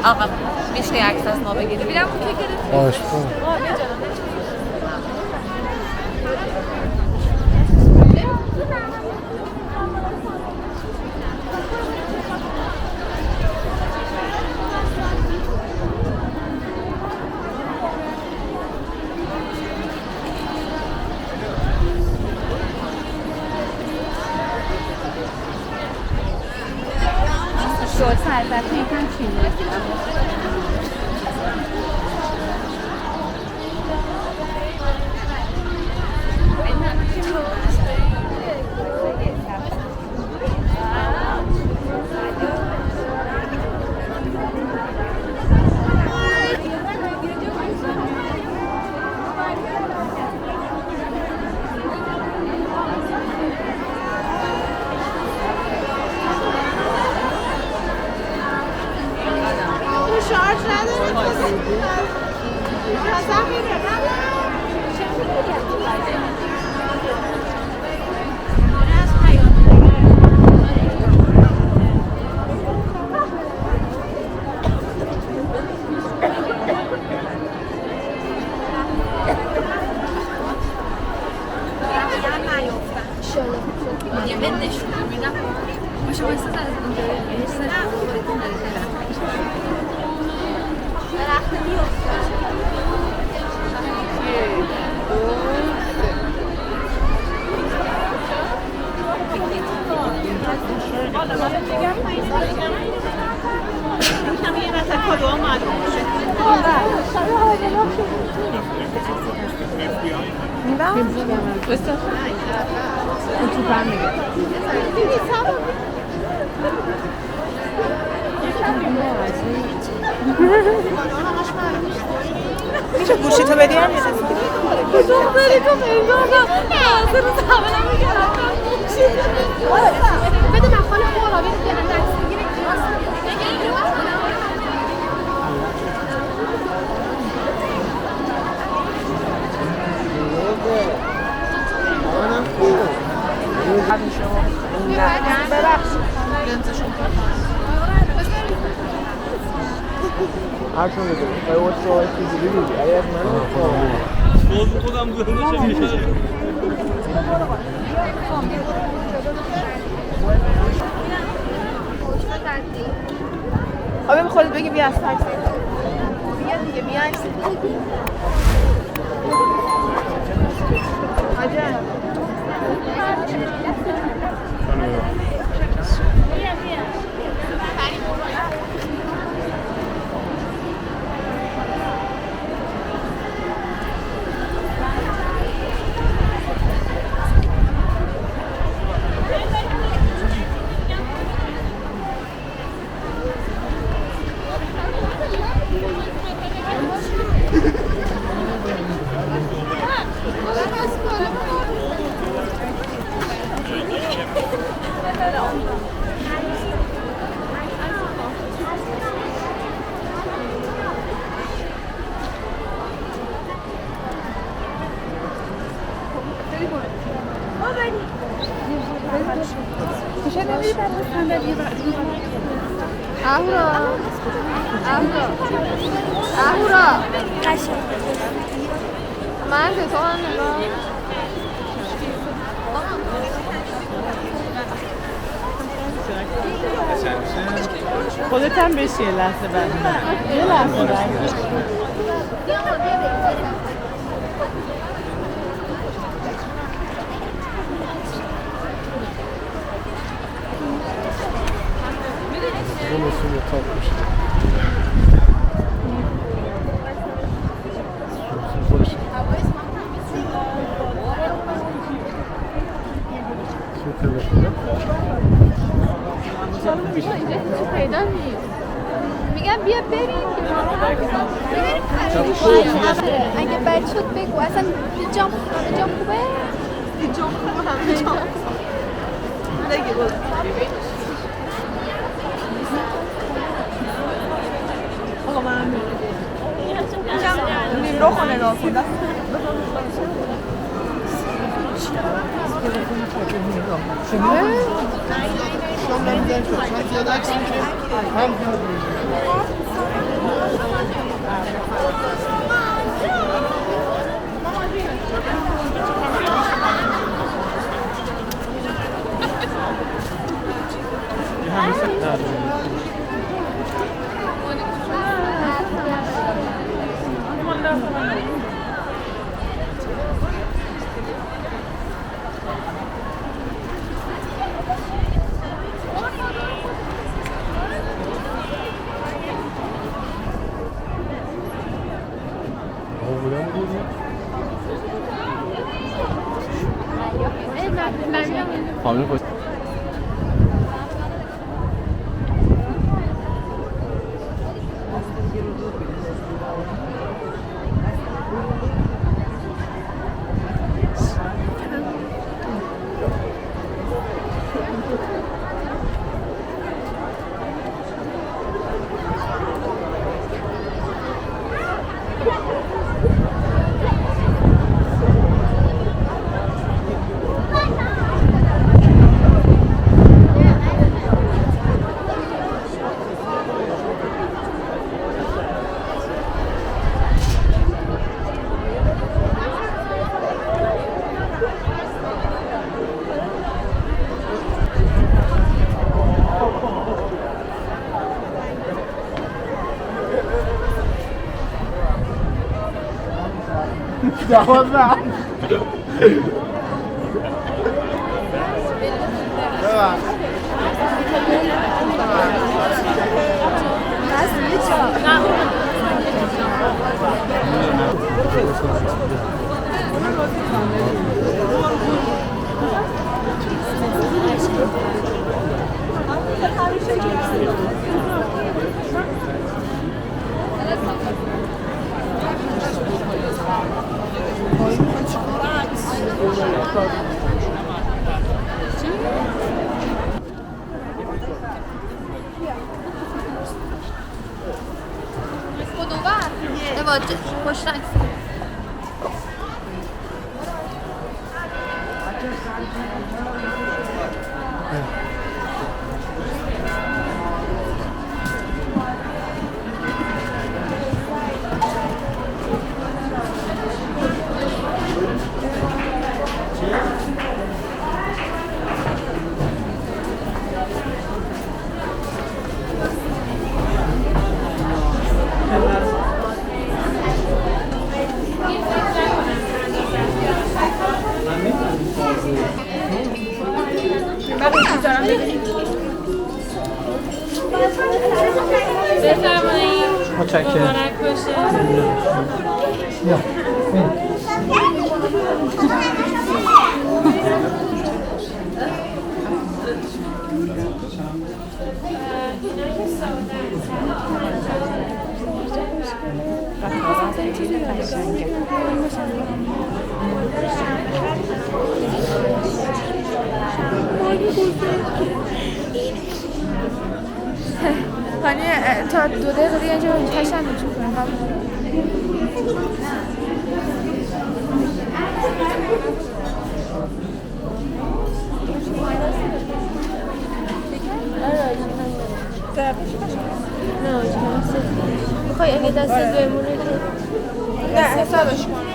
آقا میشه عکس از ما بگیری؟ بیرم اون که گرفت باش Jolfa البته یکم چینه میشه گوشیتو بدی هم دختری تو میدانم حاضر رو زمانم میگرم بده من خانه خورابی رو بیان درست بگیره هر چون بده باید سوال چیزی بگیری اگر من باز خودم گفتم چه آبیم خودت بگی بیا از تاکسی بیا دیگه بیا عکس عجب اهورا من تو هم نگاه خودت هم بشی یه لحظه بعد یه لحظه بعد پیدا نیست میگم بیا بریم اگه بد شد بگو اصلا جام خوبه جام خوبه همه جام نگه بود آقا من میگم رو خونه نگاه کن فامیل خوش دوازده پشت عکس بفرمایید متشکرم مبارک باشه خانه تا 2 دقیقه دیگه اینجا تشنج کنم میخوای اگه دست بمونه که نه حسابش کن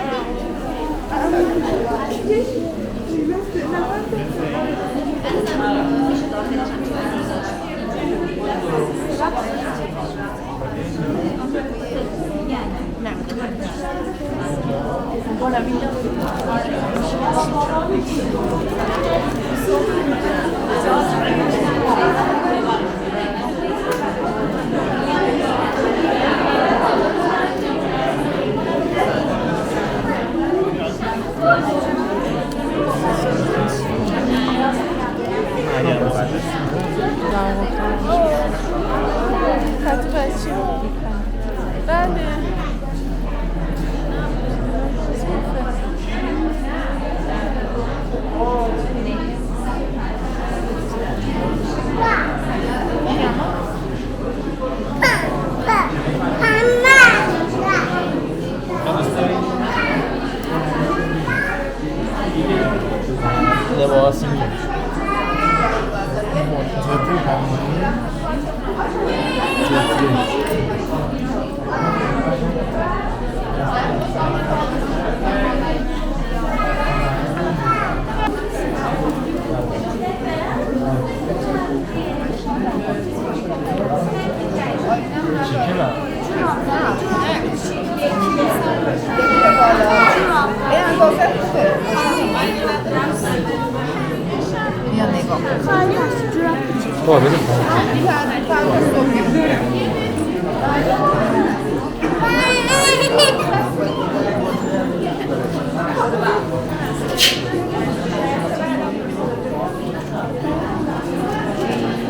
بریم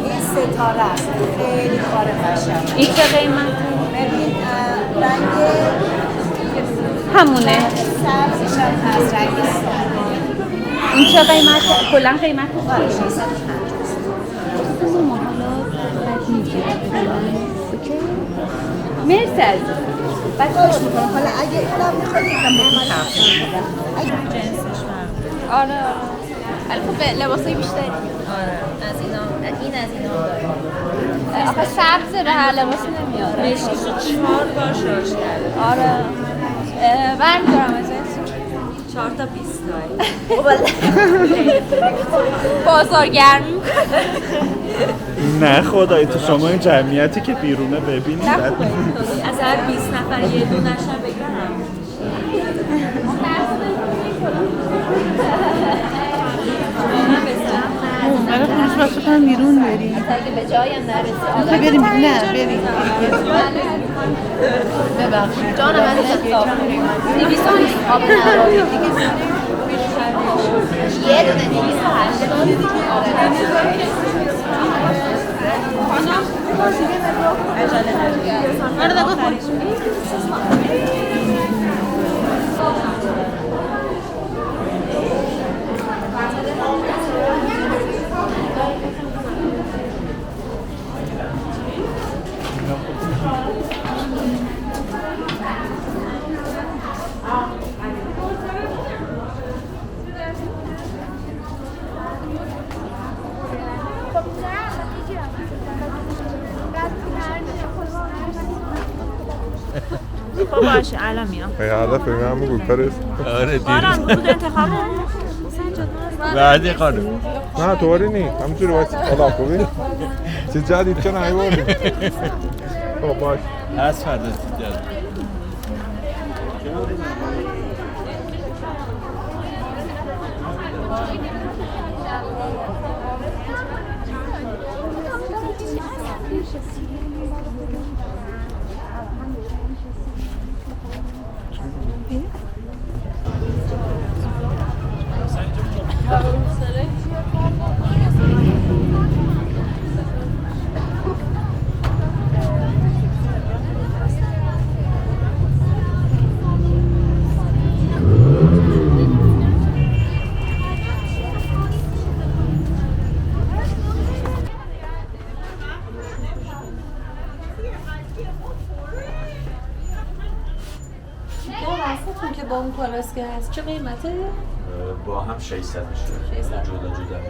این ستاره است خیلی کار قشنگه. این چه قیمت؟ ببین رنگ همونه. سبزش هم هست رنگ سبز. این چه قیمت؟ کلا قیمت آره 650. مرسی عزیز. بعد خوش میکنم. حالا اگه اینم میخواد یکم بکنم آره ولی خب لباسای بیشتری از اینا این از اینا داره آخه سبز رو هر لباسی نمیاره مشکیشو 4 بار شارژ کرده. آره برمیدارم از این 4 تا 20 تایی. بازارگرم نه خدایی تو شما این جمعیتی که بیرونه ببینید نه خوبه از هر 20 نفر یه دونش هم بگیرم. برای خروش باید بکنم بیرون بریم. اگه به جایم نرسی بریم نه بریم ببخشید جانم از دیویسون آب نرایی دیگه یه دونه 280 خب باشه الان میام. هدف من بگو پرس آره باران بود انتخاب بعدی قانون نه طوری نی همینجوری واسه خدا خوبی چه جدید که نیوردی خب باش هست فردا جد که با اون کالاسکه هست چه قیمته؟ با هم 600 میشه جدا جدا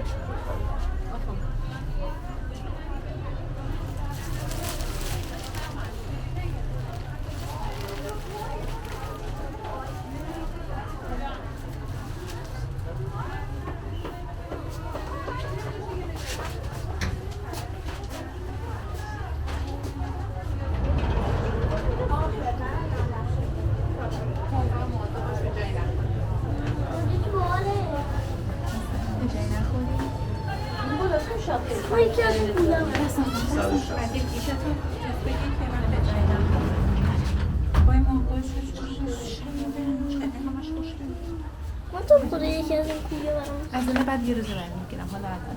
من تو خدا یکی از این کویه برام از اون بعد یه روز برمی میگیرم حالا الان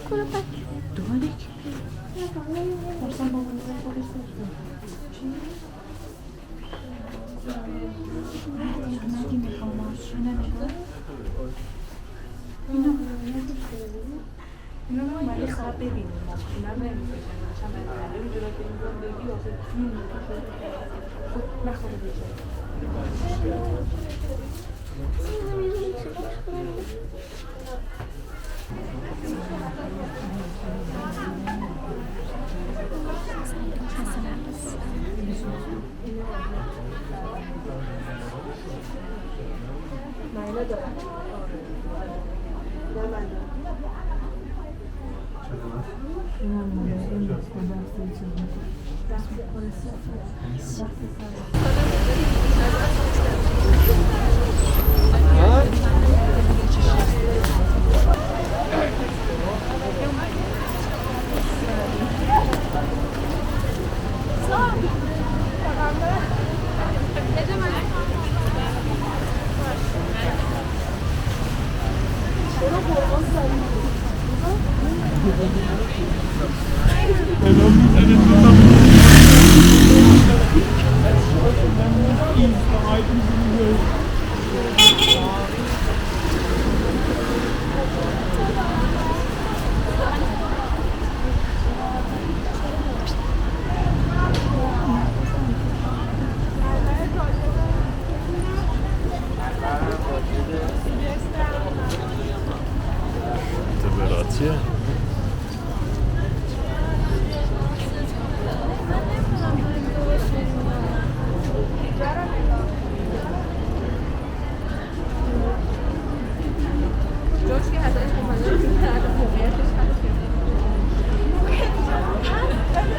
کلو پک دوباره که فرصم با من نگی میخوام مارشو نمیخوام اینو رو باید خواب ببینیم اینا رو نمیخوام چند باید تعلیم جلات این رو بگی آخه خود نخواه بجا